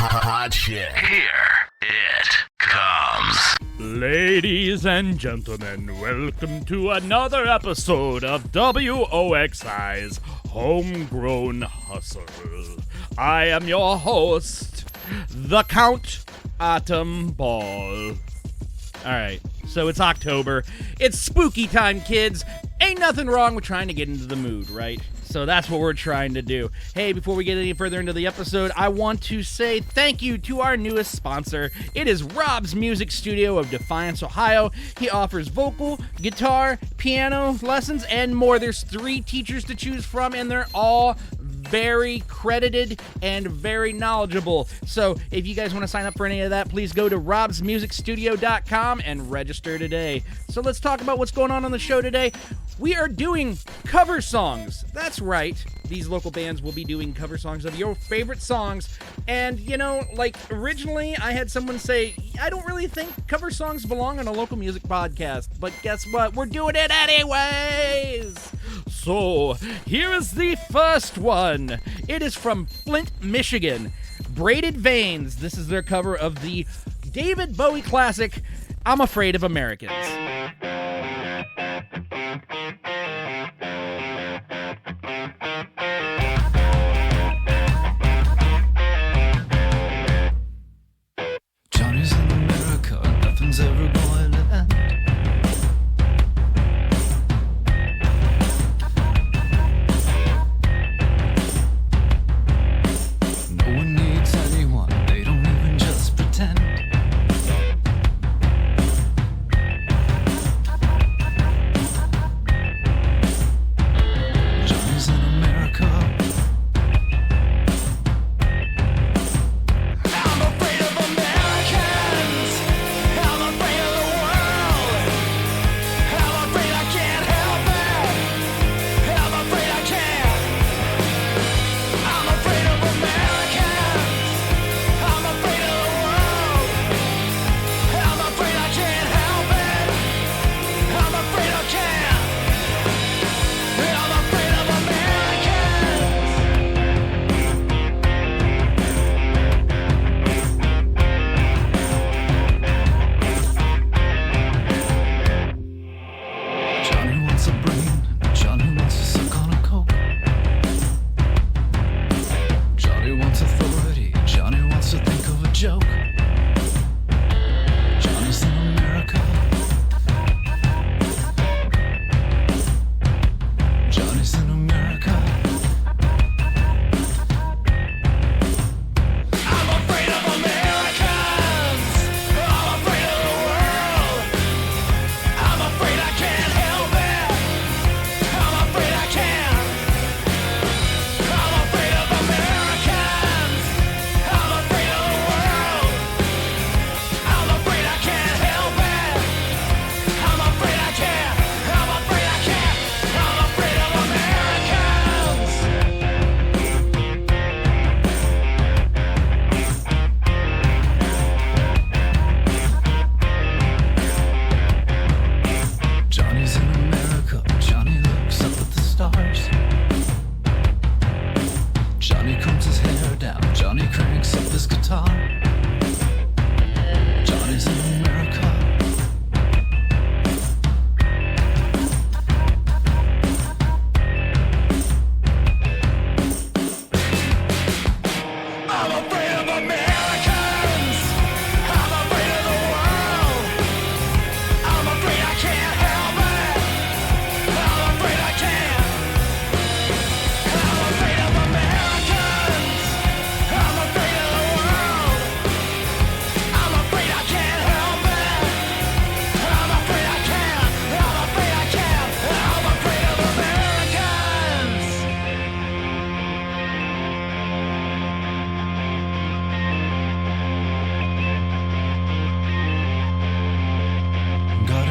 Hot shit. Here it comes. Ladies and gentlemen, welcome to another episode of WOXI's Homegrown Hustle. I am your host, the Count Atom Ball. Alright, so it's October. It's spooky time, kids. Ain't nothing wrong with trying to get into the mood, right? So that's what we're trying to do. Hey, before we get any further into the episode, I want to say thank you to our newest sponsor. It is Rob's Music Studio of Defiance, Ohio. He offers vocal, guitar, piano lessons, and more. There's 3 teachers to choose from, and they're all very credited and very knowledgeable. So if you guys want to sign up for any of that, please go to robsmusicstudio.com and register today. So let's talk about what's going on the show today. We are doing cover songs. That's right. These local bands will be doing cover songs of your favorite songs. And, you know, like, originally I had someone say, I don't really think cover songs belong on a local music podcast. But guess what? We're doing it anyways! So, here is the first one. It is from Flint, Michigan. Braided Veins. This is their cover of the David Bowie classic, I'm Afraid of Americans. Johnny's in America, nothing's ever going to end. No one needs anyone, they don't even just pretend.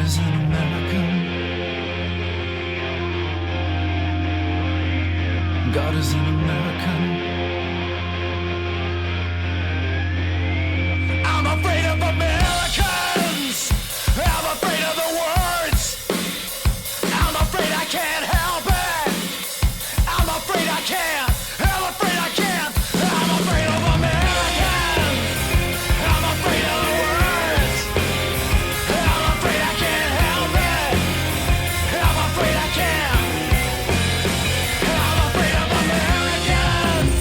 is an American. God is an American. I'm afraid of Americans. I'm afraid of the words. I'm afraid I can't help it. I'm afraid I can't. I'm afraid I can't. I'm afraid of Americans. I'm afraid of the words. I'm afraid I can't help it. I'm afraid I can't. I'm afraid of Americans.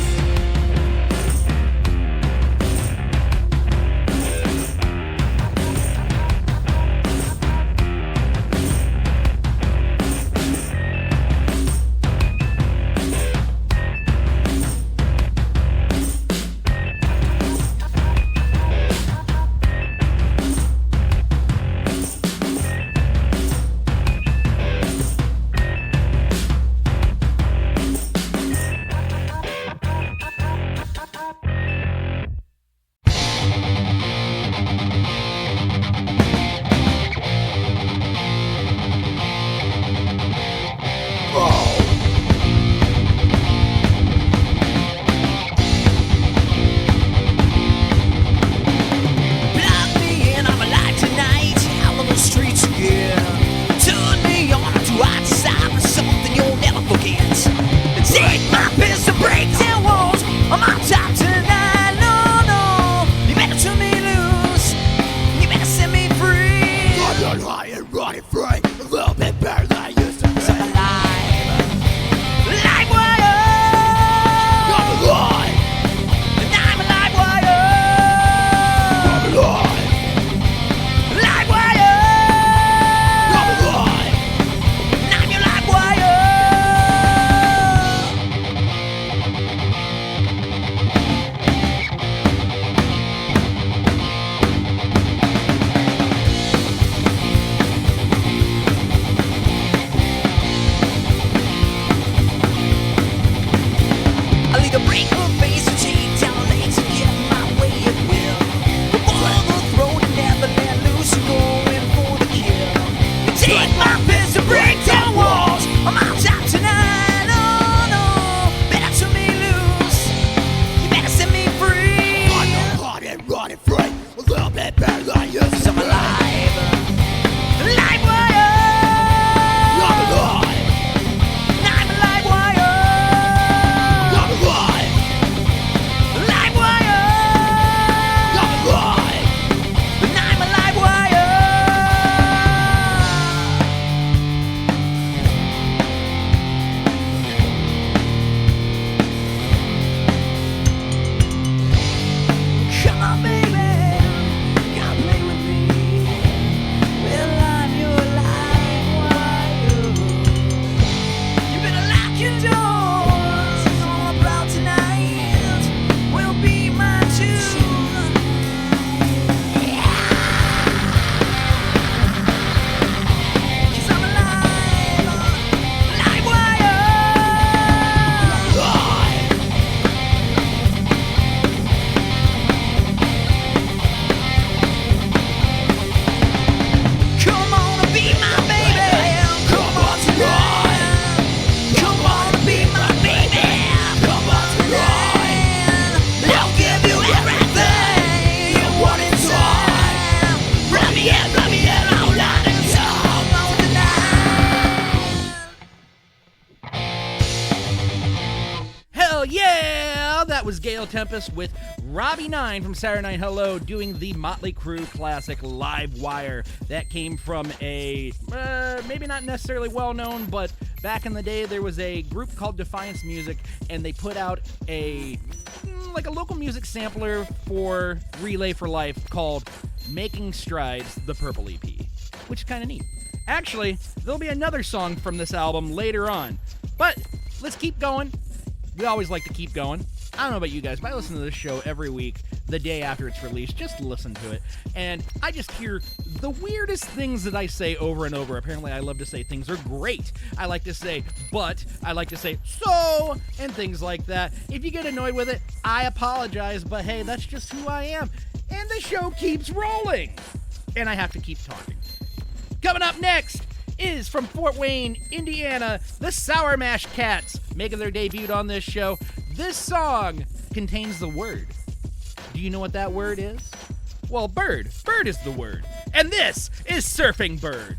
Block me in, I'm alive tonight. Out on the streets again. Turn me on to outside for something you'll never forget. Take my fist and break down walls. I'm on top tonight. No, no, you better turn me loose. You better set me free. I'm high and running free. A little bit better than I used to be. I'm alive. Live wire. I'm alive. And I'm a live wire. I'm alive. Live wire. I'm alive. And I'm your live wire. I'll either break her face or take down her legs and get my way at will. Before the throne and never let loose and going for the kill. Take my fist and break down walls. I'm on top tonight. Oh no, better turn me loose. You better set me free. I'm hard and running free. A little bit better than I used to be. I'm alive. Live wire. I'm alive. I'm a live wire. I'm alive. Live wire. I'm alive. And I'm a live wire. Come on, baby. Come play with me. Well, I'm your live wire. You better lock your doors. It's all about tonight. Will be my tune. Cause I'm alive. Live wire. Live. Come on and be my baby. Come on tonight. Come on and be my baby. Come on tonight. I'll give you everything you want inside. Run me in, all night and come on tonight. Hell yeah! That was Gale Tempest with Robby 9 from Saturday Night Hello doing the Motley Crue classic Live Wire. That came from a, maybe not necessarily well-known, but back in the day there was a group called Defiance Music, and they put out a, like a local music sampler for Relay for Life called Making Strides, the Purple EP, which is kind of neat. Actually, there'll be another song from this album later on, but let's keep going. We always like to keep going. I don't know about you guys, but I listen to this show every week, the day after it's released, just to listen to it. And I just hear the weirdest things that I say over and over. Apparently, I love to say things are great. I like to say, but. I like to say, so, and things like that. If you get annoyed with it, I apologize, but hey, that's just who I am. And the show keeps rolling. And I have to keep talking. Coming up next is from Fort Wayne, Indiana, the Sour Mash Cats, making their debut on this show. This song contains the word. Do you know what that word is? Well, bird. Bird is the word. And this is Surfing Bird.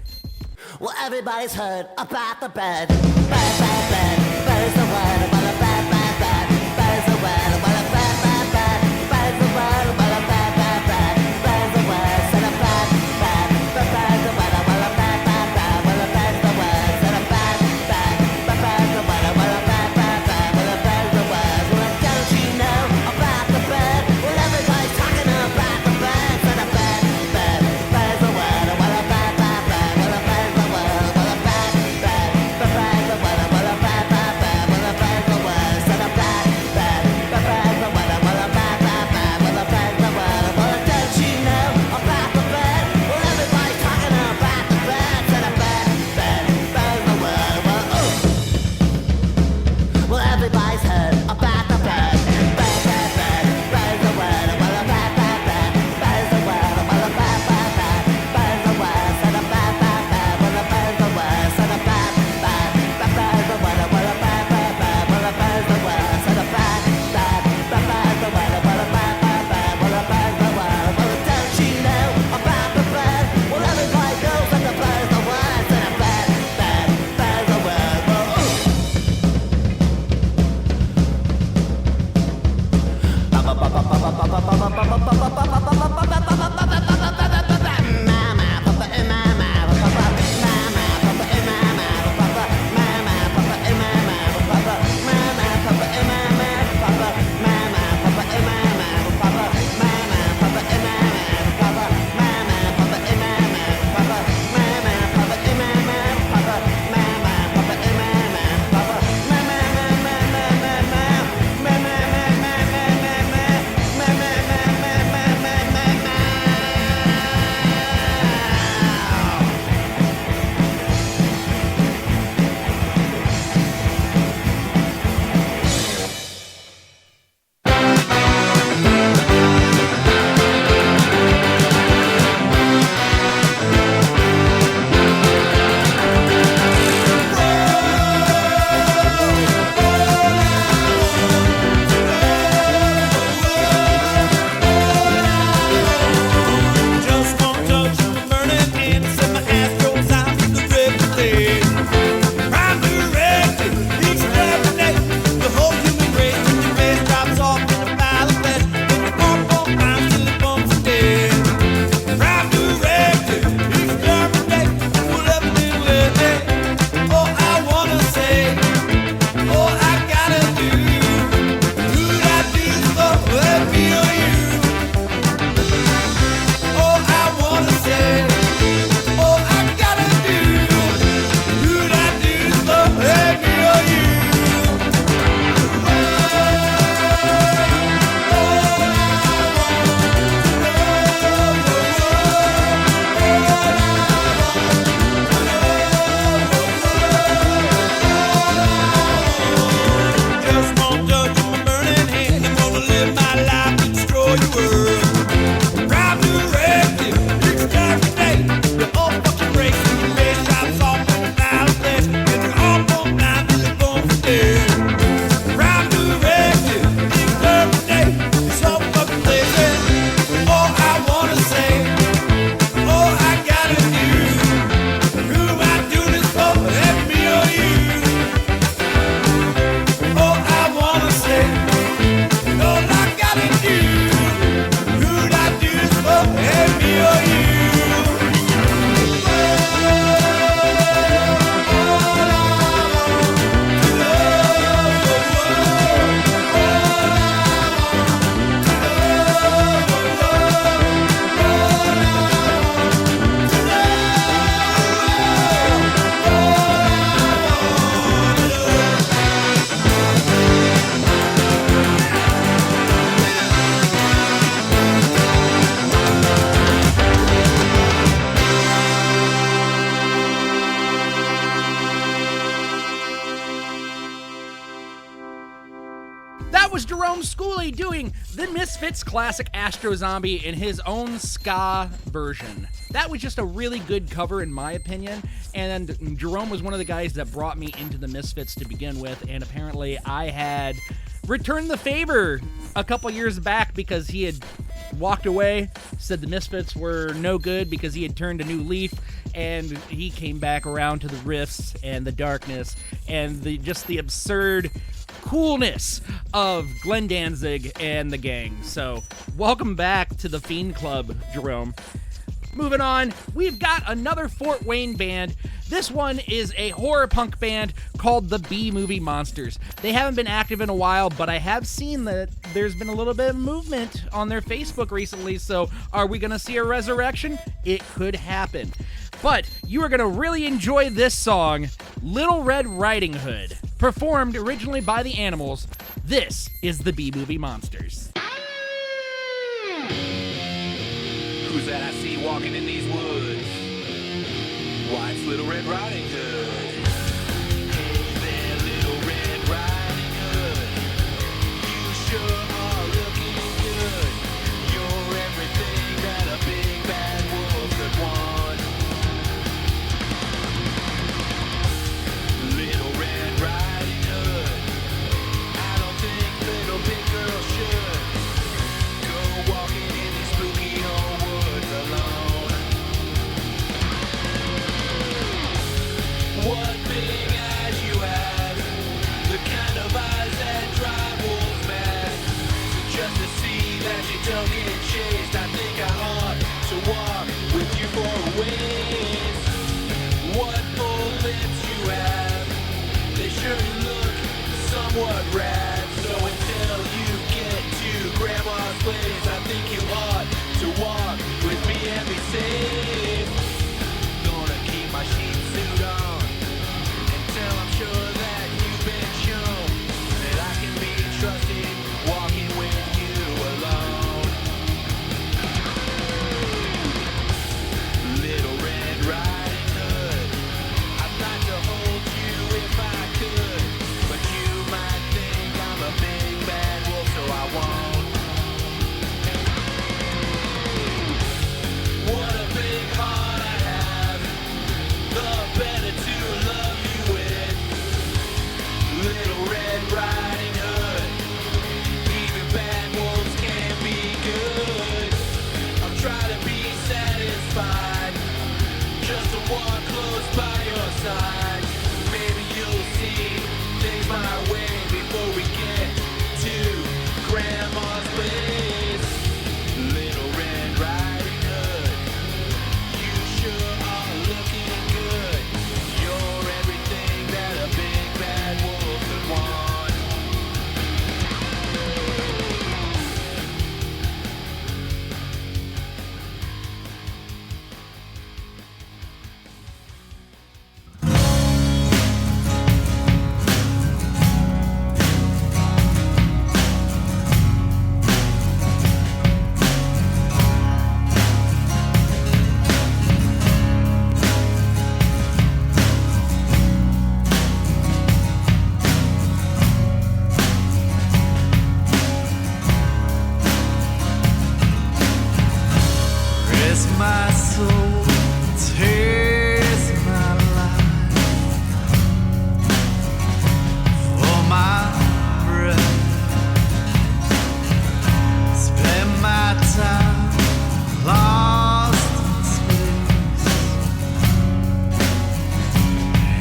Well, everybody's heard about the bird. Bird, bird, bird. Bird is the word. About a bird, bird, bird. Bird is the word. About a bird, bird, bird. Bird is the word. About a bird, bird, bird. Bird is the word. Said a bird, bird. Bird, bird is the word. About a bird, bird, bird. Well, a bird is the word. Said a bird, bird. Bird, bird is the word. About a bird, bird, bird. Well, a bird is the word. Well, don't you know about the bird? Well, everybody's talking about the bird. Said a bird, bird. Bird is the word. About a bird, bird, bird. Well, a bird is the word. Well, a bird, bird. Bird, bird is the word. About a bird, bird, bird. Well, a bird is the word. Said a bird, bird. Bird, bird was Jerome Schooley doing the Misfits classic Astro Zombie in his own ska version. That was just a really good cover in my opinion, and Jerome was one of the guys that brought me into the Misfits to begin with, and apparently I had returned the favor a couple years back because he had walked away, said the Misfits were no good because he had turned a new leaf, and he came back around to the riffs and the darkness and the absurd coolness of Glenn Danzig and the gang. So, welcome back to the Fiend Club, Jerome. Moving on, we've got another Fort Wayne band. This one is a horror punk band called the B-Movie Monsters. They haven't been active in a while, but I have seen that there's been a little bit of movement on their Facebook recently, so are we going to see a resurrection? It could happen. But you are going to really enjoy this song, Little Red Riding Hood. Performed originally by the Animals, this is the B-Movie Monsters. Who's that I see walking in these woods? Why, it's Little Red Riding Hood. Hey there, Little Red Riding Hood. You sure are looking good. You're everything that a big bad wolf could want. Little Red Riding Hood. I don't think little big girls should go walking in these spooky old woods alone. What big eyes you have, the kind of eyes that drive wolves mad. So just to see that you don't get chased, I think I ought to walk with you for a ways. What full lips you have, they sure look somewhat rad. So until you get to Grandma's place, I think you ought to walk with me and be safe. Gonna keep my sheep suit on until I'm sure that you've been shown that I can be trusted walking with you alone. Little Red Riding Hood, I'd like to hold you if I could, but you might think I'm a big bad wolf, so I won't. What a big heart I have, the better to love you with. Little Red Riding Hood, even bad wolves can be good. I'll try to be satisfied, just to walk close by your side. Maybe you'll see things my way before we get to Grandma's place. Little Red Riding Hood, you sure are looking good. You're everything that a big bad wolf could want. Rest my soul, taste my life, for my breath, spend my time lost in space.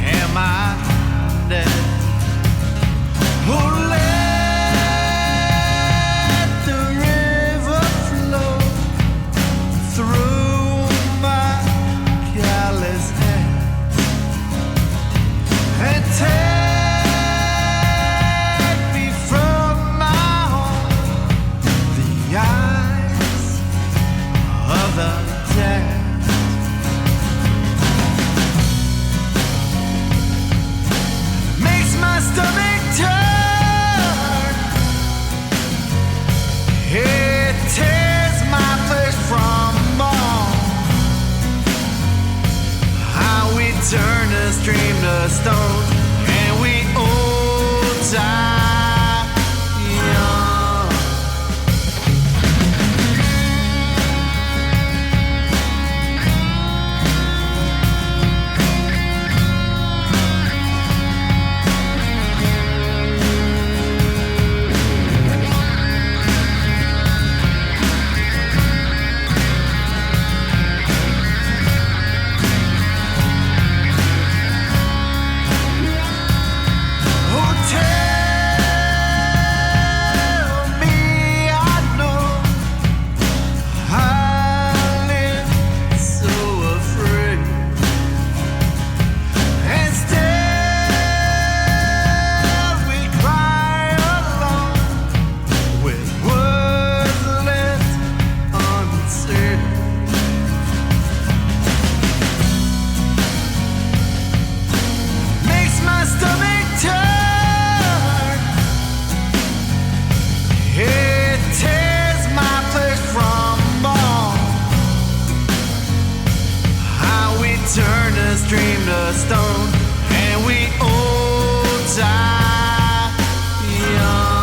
Am I dead? Oh, let the river flow through my callous hands and take me from my home, the eyes of the dead. Makes my stomach turn. It tears my flesh from bone. How we turn a stream to stone, and we all die young. turn this dream to stone, and we all die young.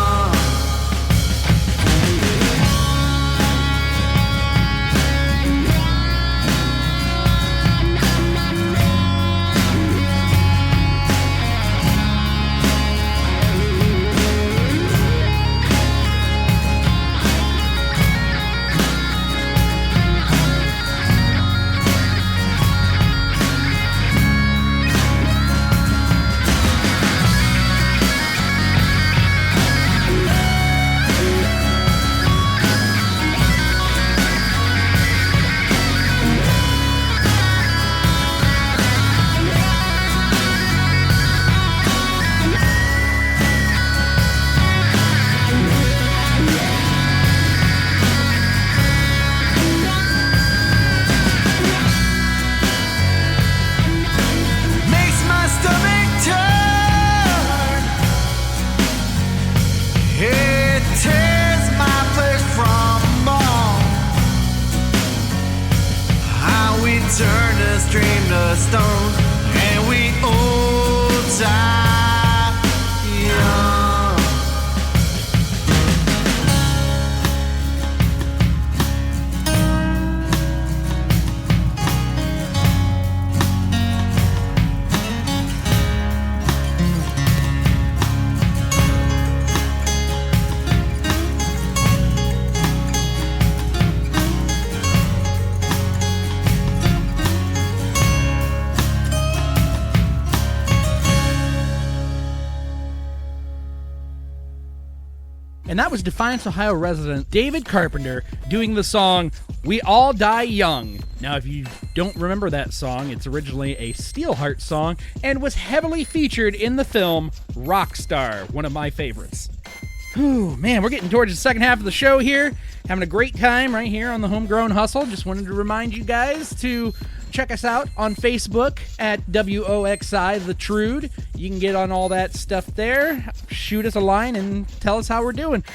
Turn this dream to stone, and we all die young. And that was Defiance, Ohio resident David Carpenter doing the song We All Die Young. Now, if you don't remember that song, it's originally a Steelheart song and was heavily featured in the film Rockstar, one of my favorites. Whew, man, we're getting towards the second half of the show here. Having a great time right here on the Homegrown Hustle. Just wanted to remind you guys to check us out on Facebook at WOXI The Trude. You can get on all that stuff there. Shoot us a line and tell us how we're doing.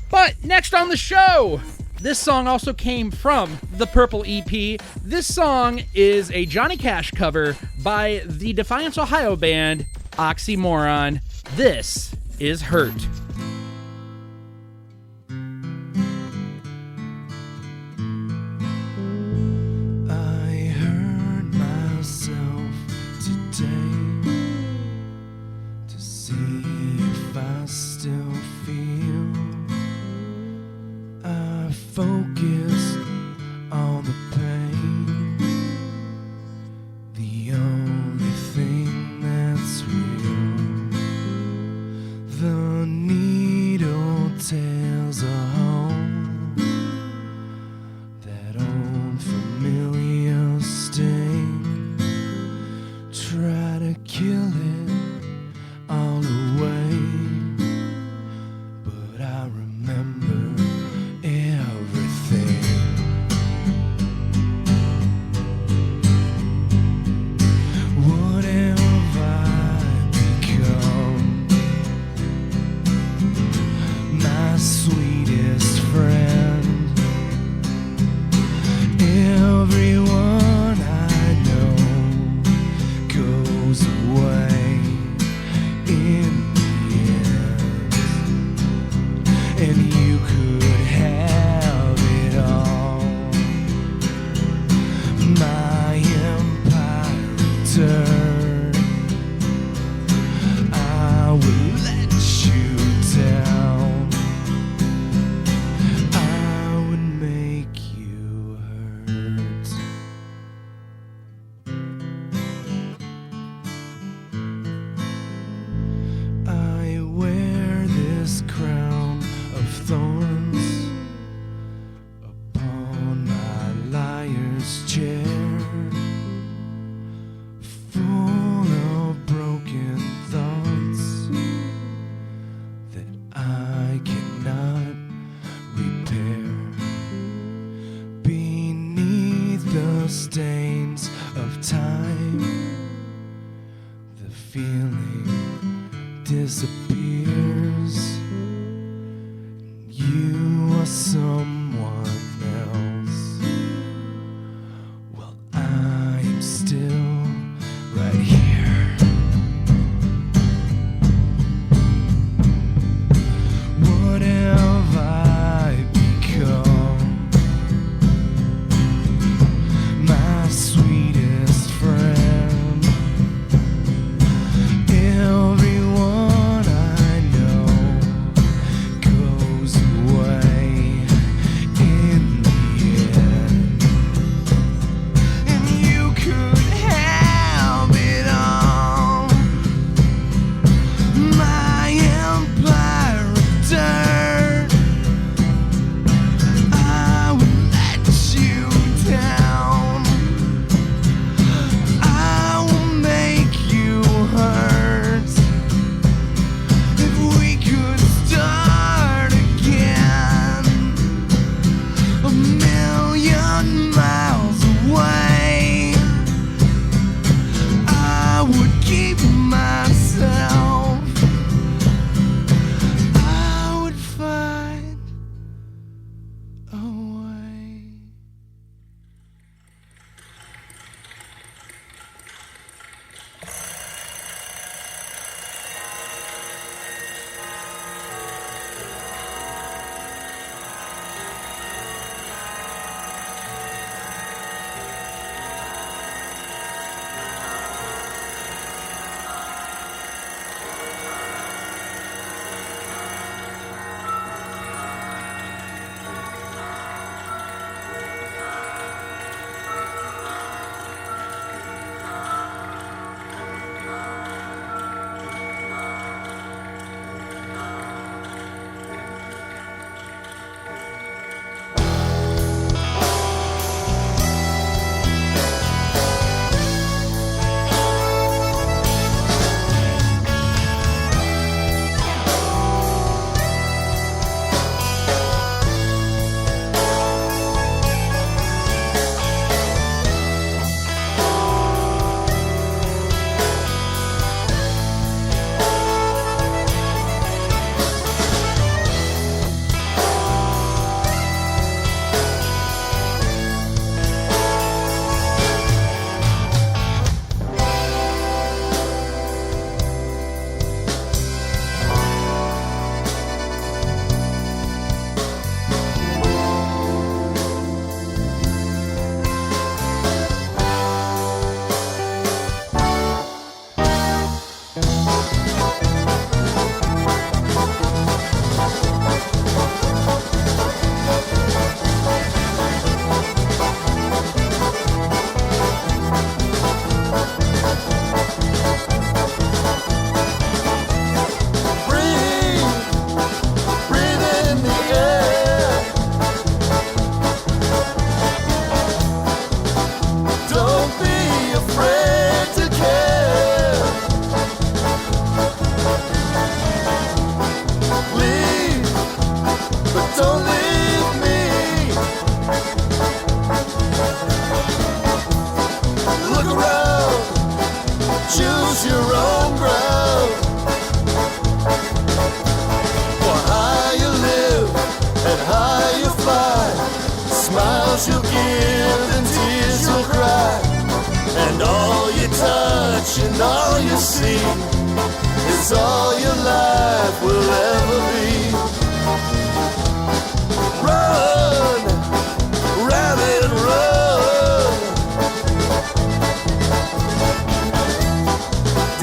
But next on the show, this song also came from the Purple EP. This song is a Johnny Cash cover by the Defiance, Ohio band Oximoron. This is Hurt. Focus on the pain, the only thing that's real. The needle tells a home, that old familiar sting. Try to kill it all away, but I remember everything. What have I become? My sweetest friend. Everyone I know goes away in the end, and you could have it all. My empire returned. I will let you down. I would make you hurt. I wear this crown of thorns upon my liar's chair, full of broken thoughts that I cannot repair. Beneath the stains of time, the feeling disappears. You are someone else. Well, I am still and all you see is all your life will ever be. Run, rabbit, run.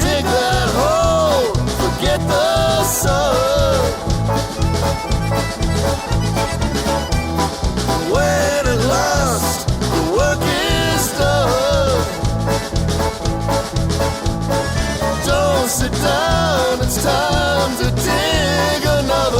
Dig that hole, forget the sun. When at last the work is done, don't sit down, it's time to dig another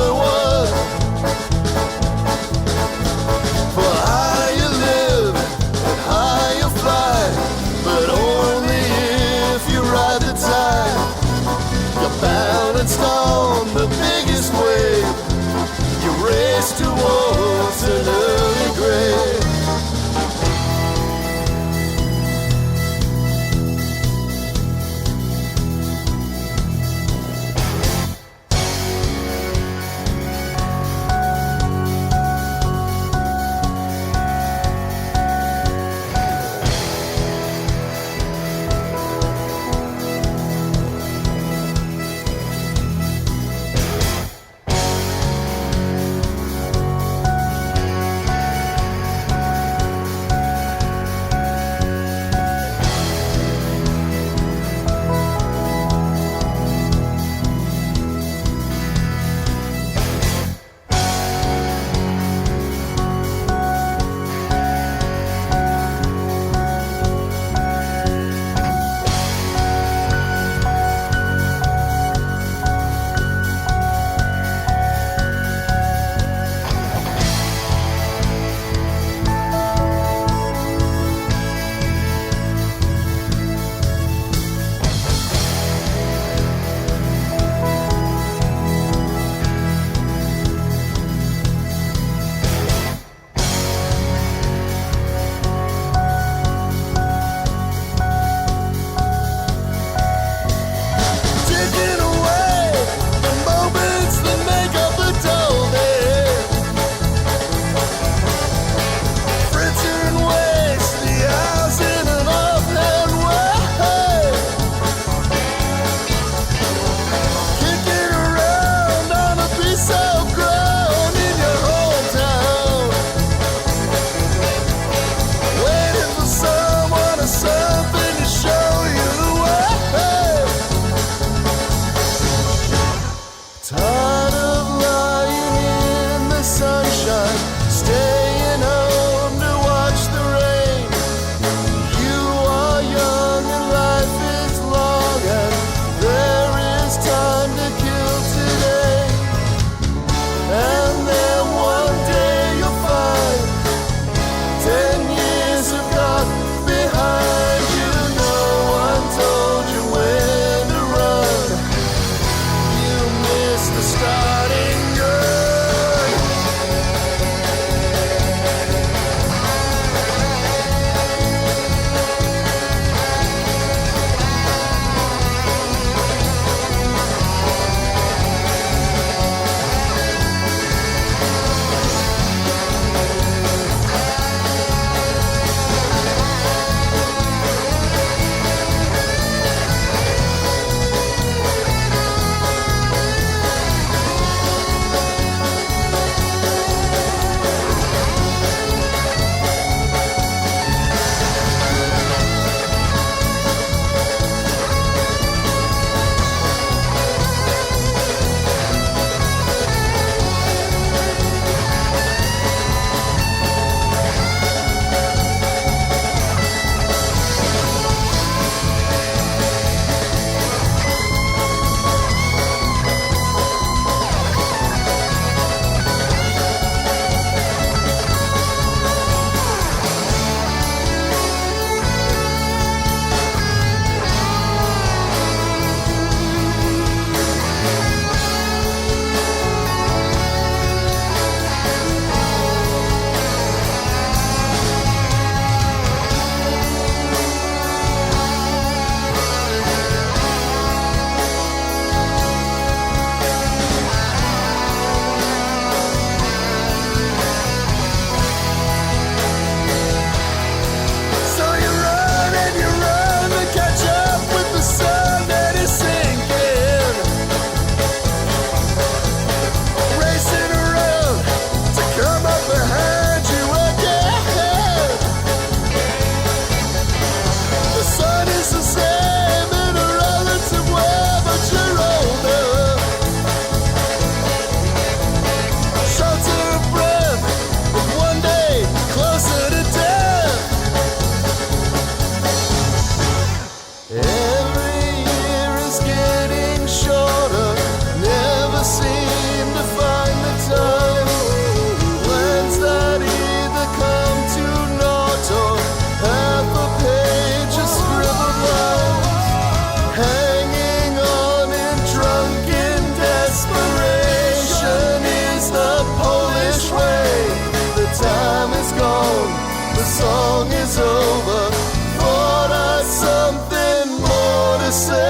to say.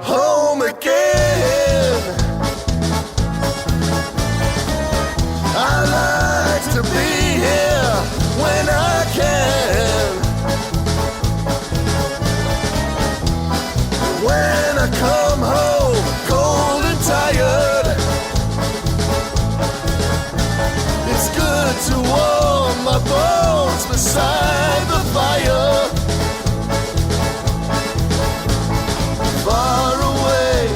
Home again. I like to be here when I can. When I come home cold and tired, it's good to warm my bones beside the fire. Far away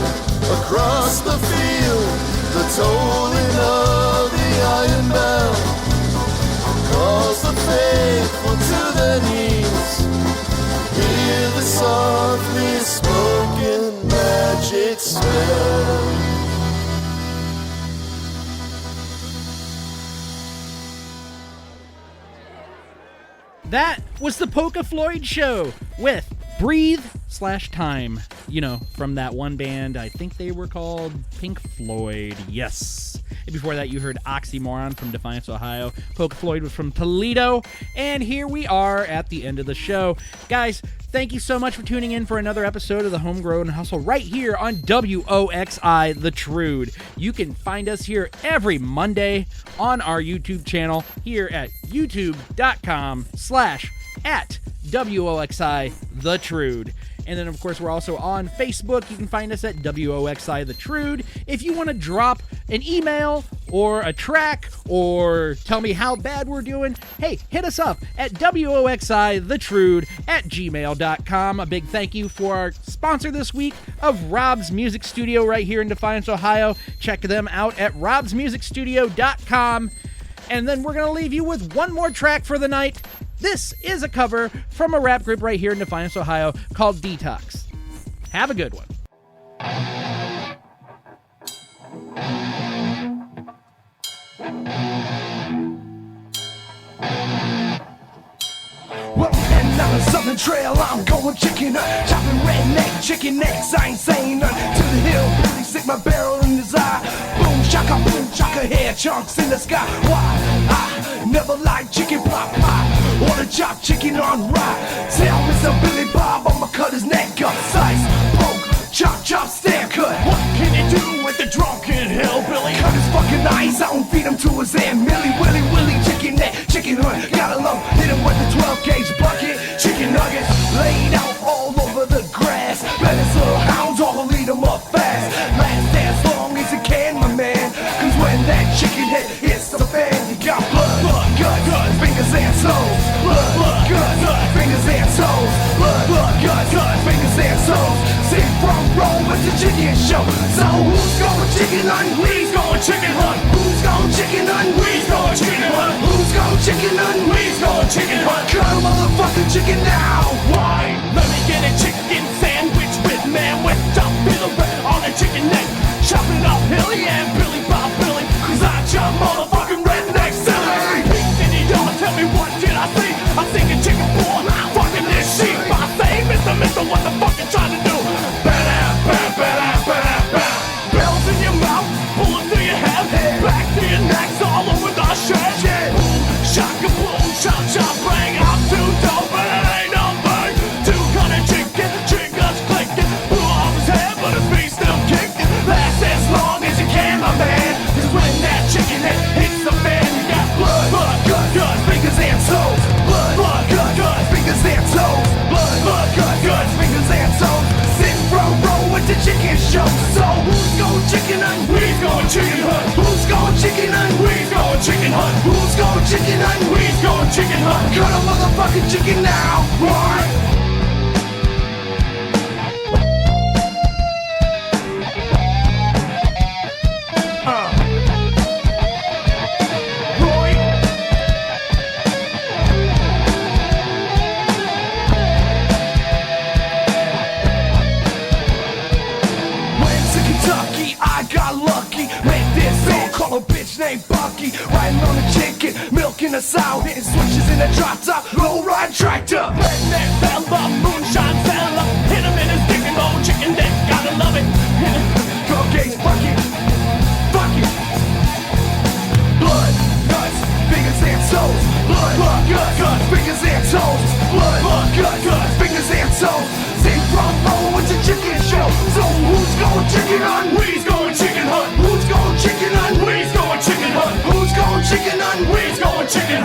across the field, the tolling of the iron bell calls the faithful to their knees. Hear the softly spoken magic spell. That was the Polka Floyd show with Breathe/Time. You know, from that one band, I think they were called Pink Floyd. Yes. And before that, you heard Oximoron from Defiance, Ohio. Polka Floyd was from Toledo. And here we are at the end of the show. Guys, thank you so much for tuning in for another episode of the Homegrown Hustle right here on WOXI The Trude. You can find us here every Monday on our YouTube channel here at youtube.com/@WOXI The Trude. And then, of course, we're also on Facebook. You can find us at WOXI The Trude. If you want to drop an email or a track or tell me how bad we're doing, hey, hit us up at WOXITheTrude@gmail.com. A big thank you for our sponsor this week of Rob's Music Studio right here in Defiance, Ohio. Check them out at robsmusicstudio.com. And then we're going to leave you with one more track for the night. This is a cover from a rap group right here in Defiance, Ohio called dTox. Have a good one. Well, and on the southern trail, I'm going chicken, chopping redneck chicken necks. I ain't saying nothing to the hillbilly, stick my barrel in his eye. Boom shaka, hair chunks in the sky. Why? I never liked chicken pot pie or the chopped chicken on rye. Tell Mr. Billy Bob, I'ma cut his neck up, slice, poke, chop, stand cut. What can you do with the drunken hillbilly? Cut his fucking eyes out and feed him to his Aunt Millie. Willie, chicken neck, chicken hunt. Gotta love, hit him with the 12-gauge bucket. Chicken nuggets laid out all over the grass. Bet his little hounds all eat him up fast. Last as long as it can, my man. Cause when that chicken head hits the fan, you got blood, guts, fingers and toes. Blood, guts, fingers and toes. Blood, guts, fingers and toes. Sing front row with the chicken show. So who's going chicken hunt? We's going chicken hunt. Who's going chicken hunt? We's going chicken hunt. Who's going chicken hunt? We's going chicken hunt. Cut a motherfucking chicken now. Why? Let me get a chicken sandwich with man with top middle on a chicken neck. Chopping up Hilly and Billy Bob Billy. Cause I chop motherfucking redneck silly. Big Diddy don't tell me what did I see? I'm thinking chicken porn. Fucking this sheep. I say, Mr. What the fuck you trying to do? Bells in your mouth, bullets through your head, back to your necks, all over the shed. Boom, shaka, boom, chop, bang out too dope, but it ain't no thing. Two cut a chicken, triggers clicking, blew off his head, but his feet still kicking. Last as long as you can, my man. Cause when that chicken head hits the fan, you got blood, guts, fingers and toes. Blood, guts, fingers and toes. Blood, guts, fingers and toes. Sit row with the chicken show. So who's going chicken hunt? We's going chicken hunt. Who's going chicken hunt? We's going chicken hunt. Who's going chicken hunt? We's going chicken hunt. Cut a motherfucking chicken now. Why? Named Bucky, riding on a chicken, milking a sound, hitting switches in a drop top, low ride tractor. Redneck fella, moonshine fella, hit him in his dick and bone chicken dick, gotta love it. Go gaze, fuck it, fuck it. Blood, guts, fingers and toes. Blood, guts, fingers and toes. Blood, guts, fingers and toes. Say front row, it's a chicken show. So who's going chicken hunt? We's going chicken hunt. Who's going chicken hunt? We's going chicken hunt. Who's going chicken hunt? We's going chicken hunt.